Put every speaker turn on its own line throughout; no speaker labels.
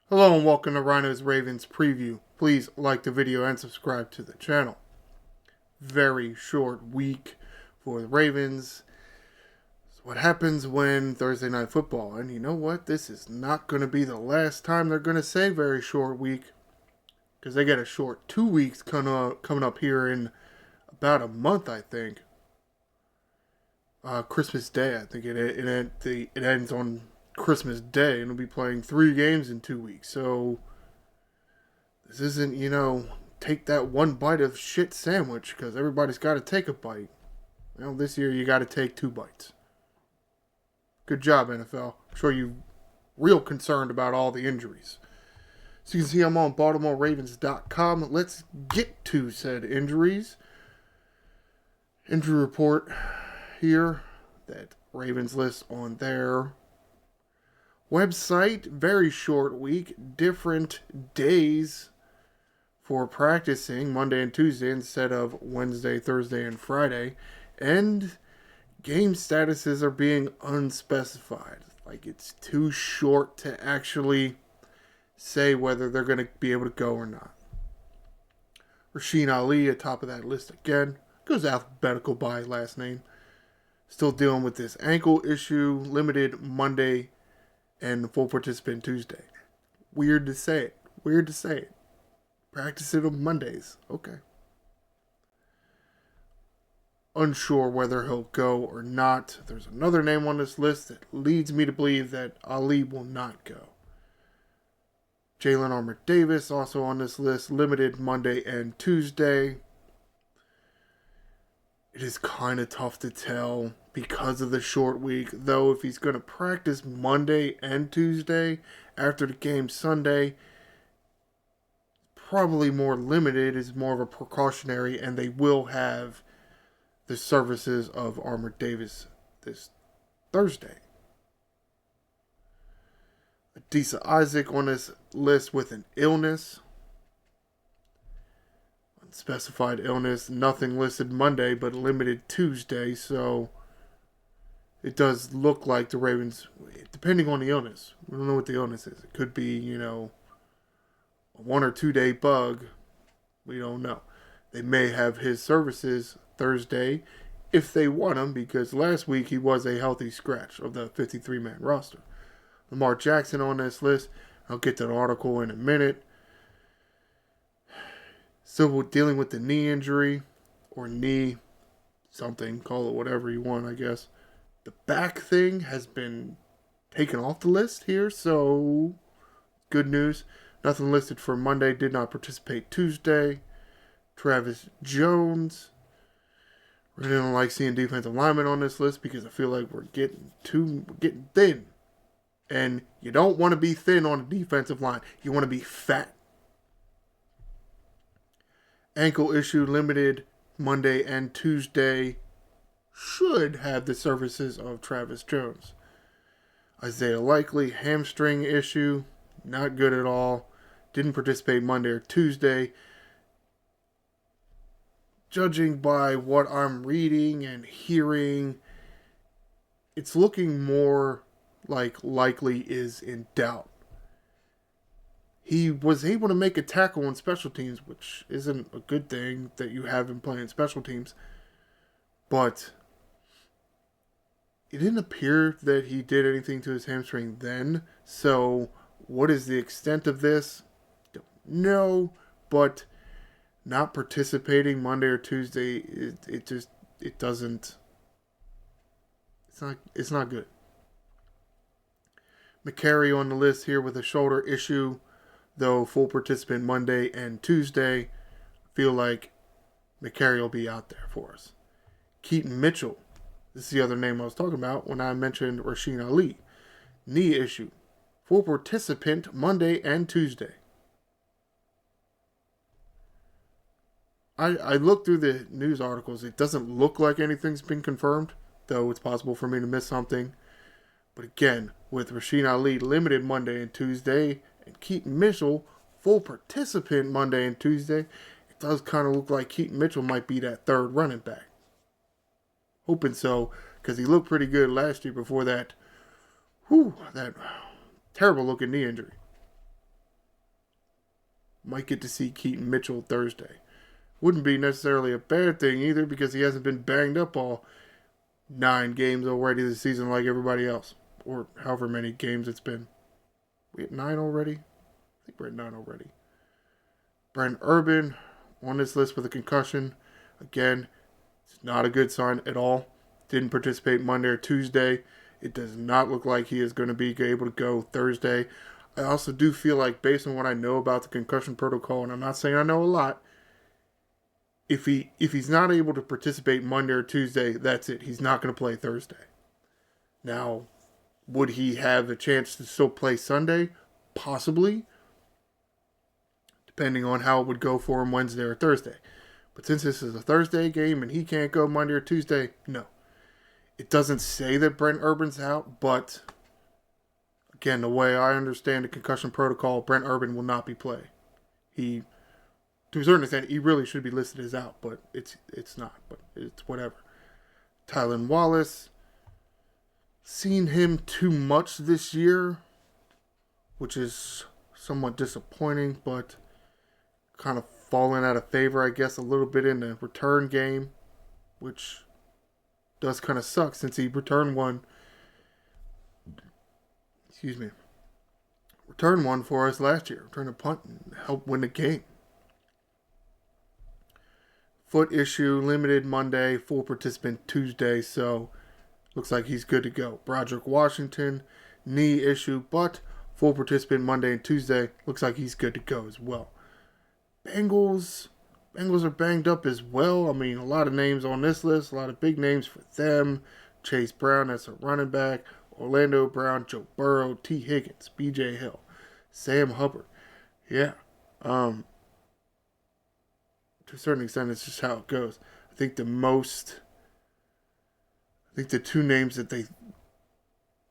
Hello and welcome to Ryno's Ravens preview. Please like the video and subscribe to the channel. Very short week for the Ravens. So what happens when Thursday Night Football? And you know what? This is not going to be the last time they're going to say very short week. Because they get a short 2 weeks coming up here in about a month, I think. Christmas Day, I think it ends on Christmas Day, and we'll be playing 3 games in 2 weeks. So this isn't, take that one bite of shit sandwich, because everybody's got to take a bite. This year you got to take 2 bites. Good job, NFL. I'm sure you're real concerned about all the injuries. So you can see I'm on BaltimoreRavens.com. Let's get to said injuries. Injury report here that Ravens list on their website. Very short week, different days for practicing, Monday and Tuesday instead of Wednesday, Thursday, and Friday. And game statuses are being unspecified. Like, it's too short to actually say whether they're going to be able to go or not. Rasheen Ali at top of that list again. Goes alphabetical by last name. Still dealing with this ankle issue. Limited Monday and full participant Tuesday. Weird to say it. Practice it on Mondays. Okay. Unsure whether he'll go or not. There's another name on this list that leads me to believe that Ali will not go. Jalen Armour-Davis also on this list. Limited Monday and Tuesday. It is kind of tough to tell because of the short week. Though if he's going to practice Monday and Tuesday after the game Sunday, probably more limited, is more of a precautionary, and they will have the services of Armour-Davis this Thursday. Adisa Isaac on this list with an illness. Unspecified illness. Nothing listed Monday, but limited Tuesday. So it does look like the Ravens, depending on the illness. We don't know what the illness is. It could be, a 1 or 2 day bug. We don't know. They may have his services Thursday if they want him, because last week he was a healthy scratch of the 53-man roster. Lamar Jackson on this list. I'll get to the article in a minute. Still dealing with the knee injury, or knee something, call it whatever you want, I guess. The back thing has been taken off the list here, so good news. Nothing listed for Monday, did not participate Tuesday. Travis Jones. Really don't like seeing defensive linemen on this list because I feel like we're getting thin. And you don't want to be thin on a defensive line. You want to be fat. Ankle issue limited Monday and Tuesday. Should have the services of Travis Jones. Isaiah Likely, hamstring issue. Not good at all. Didn't participate Monday or Tuesday. Judging by what I'm reading and hearing, it's looking more like Likely is in doubt. He was able to make a tackle on special teams, which isn't a good thing that you have him playing special teams. But it didn't appear that he did anything to his hamstring then. So what is the extent of this? Don't know. But not participating Monday or Tuesday, it's not good. McCary on the list here with a shoulder issue, though full participant Monday and Tuesday. I feel like McCary will be out there for us. Keaton Mitchell, this is the other name I was talking about when I mentioned Rasheen Ali. Knee issue, full participant Monday and Tuesday. I looked through the news articles. It doesn't look like anything's been confirmed, though it's possible for me to miss something. But again, with Rasheen Ali limited Monday and Tuesday, and Keaton Mitchell full participant Monday and Tuesday, it does kind of look like Keaton Mitchell might be that third running back. Hoping so, because he looked pretty good last year before that terrible looking knee injury. Might get to see Keaton Mitchell Thursday. Wouldn't be necessarily a bad thing either because he hasn't been banged up all 9 games already this season like everybody else. Or however many games it's been. We at 9 already? I think we're at 9 already. Brent Urban on this list with a concussion. Again, it's not a good sign at all. Didn't participate Monday or Tuesday. It does not look like he is going to be able to go Thursday. I also do feel like, based on what I know about the concussion protocol, and I'm not saying I know a lot, if he's not able to participate Monday or Tuesday, that's it. He's not going to play Thursday. Now, would he have a chance to still play Sunday? Possibly. Depending on how it would go for him Wednesday or Thursday. But since this is a Thursday game and he can't go Monday or Tuesday, no. It doesn't say that Brent Urban's out, but again, the way I understand the concussion protocol, Brent Urban will not be playing. He, to a certain extent, he really should be listed as out, but it's not. But it's whatever. Tylan Wallace, seen him too much this year, which is somewhat disappointing, but kind of fallen out of favor, I guess, a little bit in the return game, which does kind of suck since he returned one. Returned one for us last year. Returned a punt and helped win the game. Foot issue, limited Monday, full participant Tuesday, so looks like he's good to go. Broderick Washington, knee issue, but full participant Monday and Tuesday. Looks like he's good to go as well. Bengals are banged up as well. I mean, a lot of names on this list, a lot of big names for them. Chase Brown, that's a running back. Orlando Brown, Joe Burrow, T. Higgins, B.J. Hill, Sam Hubbard. Yeah. To a certain extent, it's just how it goes. I think the two names that they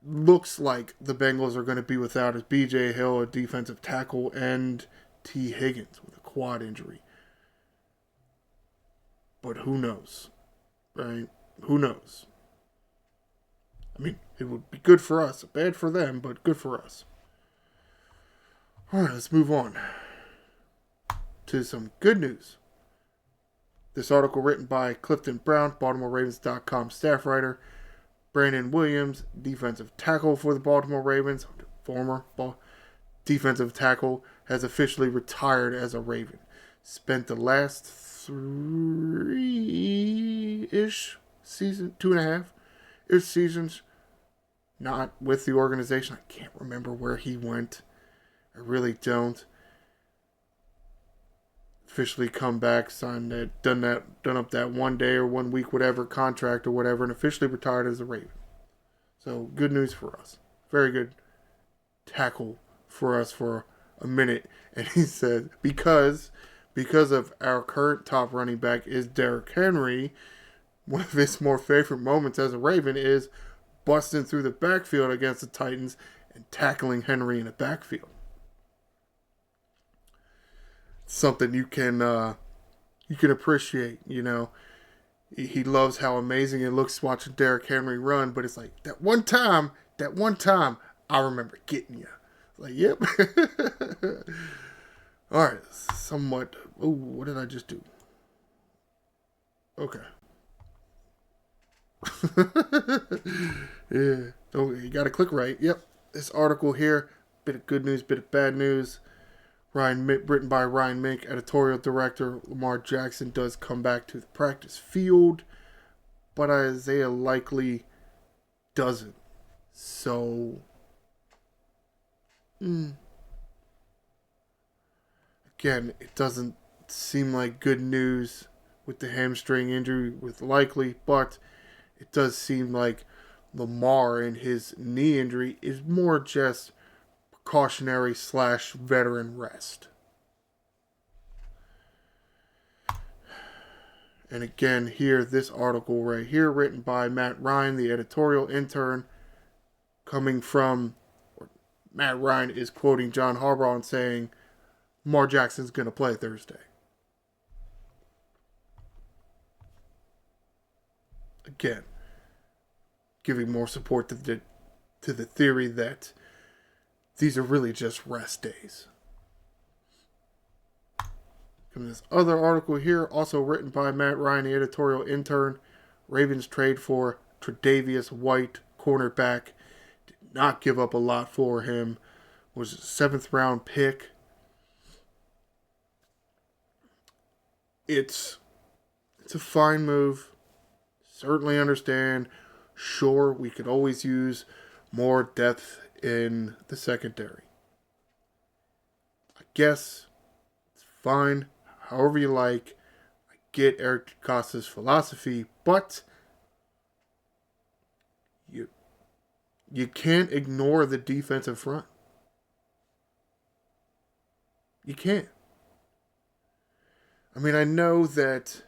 looks like the Bengals are going to be without is B.J. Hill, a defensive tackle, and T. Higgins with a quad injury. But who knows, right? Who knows? I mean, it would be good for us. Bad for them, but good for us. All right, let's move on to some good news. This article written by Clifton Brown, BaltimoreRavens.com staff writer. Brandon Williams, defensive tackle for the Baltimore Ravens, former defensive tackle, has officially retired as a Raven. Spent the last 3-ish season, 2.5-ish seasons not with the organization. I can't remember where he went. I really don't. Officially come back, signed that, done up that 1 day or 1 week, whatever, contract or whatever, and officially retired as a Raven. So good news for us. Very good tackle for us for a minute. And he said, because of our current top running back is Derrick Henry, one of his more favorite moments as a Raven is busting through the backfield against the Titans and tackling Henry in the backfield. Something you can appreciate, you know. He loves how amazing it looks watching Derrick Henry run, but it's like that one time, I remember getting you. Like, yep. All right, somewhat. Oh, what did I just do? Okay. Yeah. Oh, you got to click right. Yep. This article here, bit of good news, bit of bad news. Written by Ryan Mink, editorial director. Lamar Jackson does come back to the practice field, but Isaiah likely doesn't. So, again, it doesn't seem like good news with the hamstring injury with likely, but it does seem like Lamar and his knee injury is more just precautionary / veteran rest. And again, here, this article right here, written by Matt Ryan, the editorial intern, Matt Ryan is quoting John Harbaugh and saying, Lamar Jackson's going to play Thursday. Again, giving more support to the theory that these are really just rest days. From this other article here, also written by Matt Ryan, the editorial intern, Ravens trade for Tre'Davious White, cornerback. Did not give up a lot for him. Was a 7th round pick. It's a fine move. Certainly understand. Sure, we could always use more depth in the secondary. I guess it's fine. However you like. I get Eric Costa's philosophy, but you can't ignore the defensive front. You can't. I mean, I know that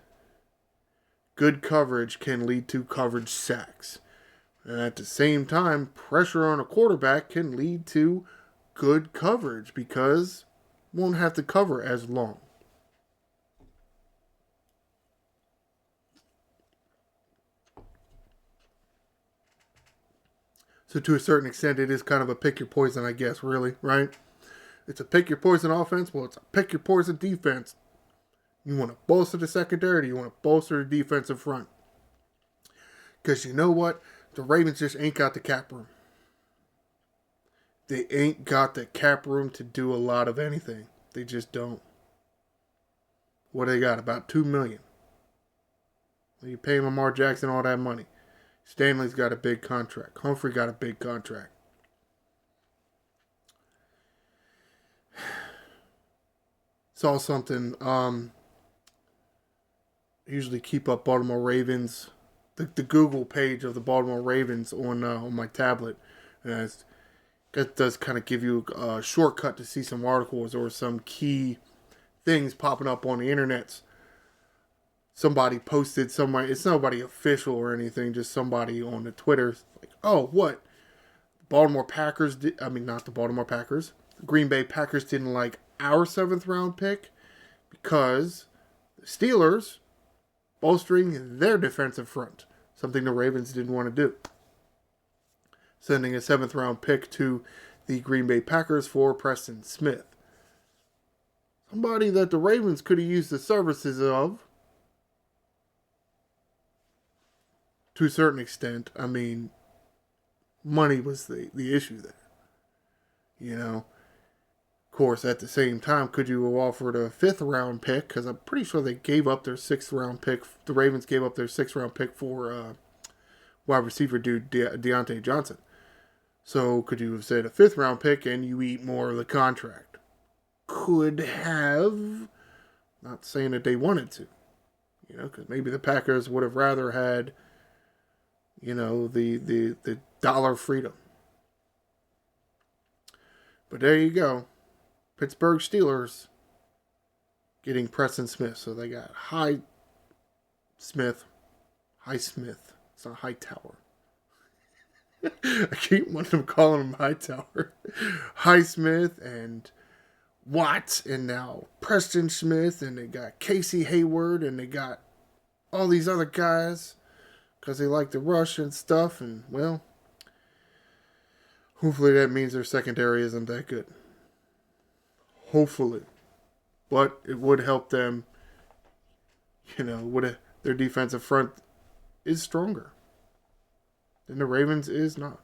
good coverage can lead to coverage sacks. And at the same time, pressure on a quarterback can lead to good coverage because won't have to cover as long. So to a certain extent, it is kind of a pick your poison, I guess, really, right? It's a pick your poison offense. Well, it's a pick your poison defense. You want to bolster the secondary, or you want to bolster the defensive front? Because you know what? The Ravens just ain't got the cap room. They ain't got the cap room to do a lot of anything. They just don't. What do they got? About $2 million. You pay Lamar Jackson all that money. Stanley's got a big contract. Humphrey got a big contract. Saw something. Usually keep up Baltimore Ravens. The Google page of the Baltimore Ravens on my tablet. And that does kind of give you a shortcut to see some articles or some key things popping up on the internet. Somebody posted somewhere. It's nobody official or anything. Just somebody on the Twitter. Like, oh, what? Baltimore Packers. Not the Baltimore Packers. The Green Bay Packers didn't like our 7th round pick because the Steelers bolstering their defensive front. Something the Ravens didn't want to do. Sending a 7th round pick to the Green Bay Packers for Preston Smith. Somebody that the Ravens could have used the services of. To a certain extent. I mean, money was the issue there. You know. Of course, at the same time, could you have offered a 5th round pick? Because I'm pretty sure they gave up their 6th round pick. The Ravens gave up their 6th round pick for wide receiver dude Deontay Johnson. So could you have said a 5th round pick and you eat more of the contract? Could have. Not saying that they wanted to. You know, because maybe the Packers would have rather had, you know, the dollar freedom. But there you go. Pittsburgh Steelers getting Preston Smith. So they got High Smith. It's not Hightower. I keep wanting to call him Hightower. Highsmith and Watt and now Preston Smith. And they got Casey Hayward and they got all these other guys because they like to rush and stuff. And, well, hopefully that means their secondary isn't that good. Hopefully. But it would help them, you know, their defensive front is stronger than the Ravens is not.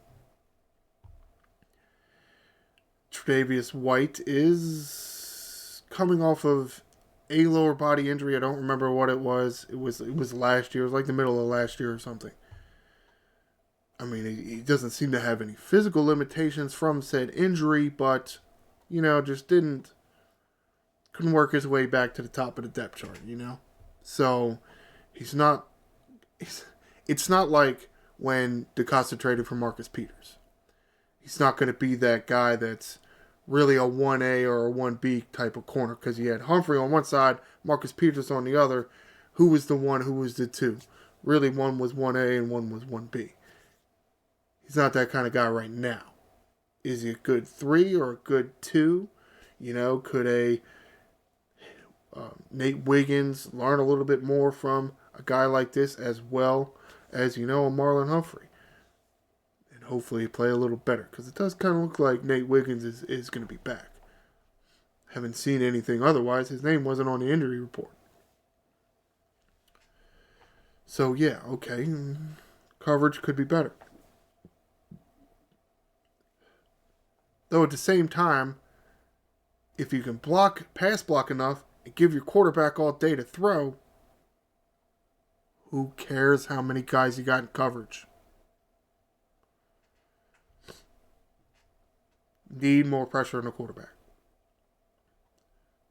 Tre'Davious White is coming off of a lower body injury. I don't remember what it was. It was last year. It was like the middle of last year or something. I mean, he doesn't seem to have any physical limitations from said injury, but, you know, just couldn't work his way back to the top of the depth chart, you know? So, it's not like when DeCosta traded for Marcus Peters. He's not going to be that guy that's really a 1A or a 1B type of corner because he had Humphrey on one side, Marcus Peters on the other. Who was the one? Who was the two? Really, one was 1A and one was 1B. He's not that kind of guy right now. Is he a good 3 or a good 2? You know, could a Nate Wiggins learn a little bit more from a guy like this as well as, you know, a Marlon Humphrey? And hopefully play a little better because it does kind of look like Nate Wiggins is going to be back. Haven't seen anything otherwise. His name wasn't on the injury report. So, yeah, okay. Coverage could be better. Though at the same time, if you can pass block enough, and give your quarterback all day to throw, who cares how many guys you got in coverage? Need more pressure on the quarterback.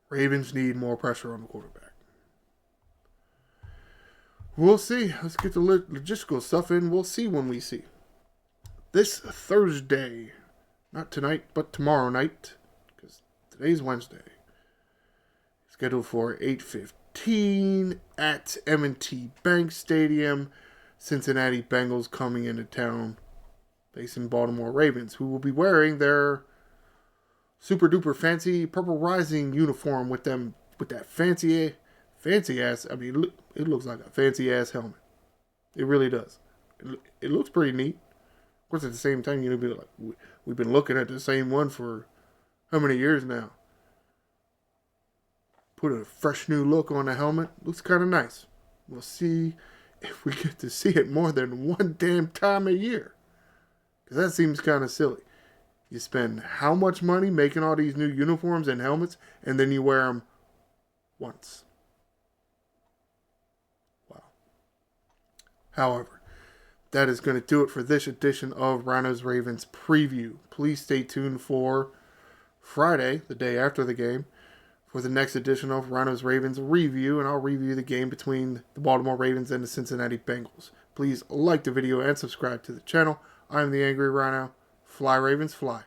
Ravens need more pressure on the quarterback. We'll see. Let's get the logistical stuff in. We'll see when we see. This Thursday, not tonight, but tomorrow night, because today's Wednesday, scheduled for 8:15 at M&T Bank Stadium. Cincinnati Bengals coming into town, facing Baltimore Ravens, who will be wearing their super duper fancy Purple Rising uniform with that fancy ass. I mean, it looks like a fancy ass helmet. It really does. It looks pretty neat. Of course, at the same time, you'll be like, we've been looking at the same one for how many years now? Put a fresh new look on the helmet. Looks kind of nice. We'll see if we get to see it more than one damn time a year. Because that seems kind of silly. You spend how much money making all these new uniforms and helmets, and then you wear them once. Wow. However, that is going to do it for this edition of Ryno's Ravens Preview. Please stay tuned for Friday, the day after the game, for the next edition of Ryno's Ravens Review, and I'll review the game between the Baltimore Ravens and the Cincinnati Bengals. Please like the video and subscribe to the channel. I'm the Angry Ryno. Fly Ravens, fly.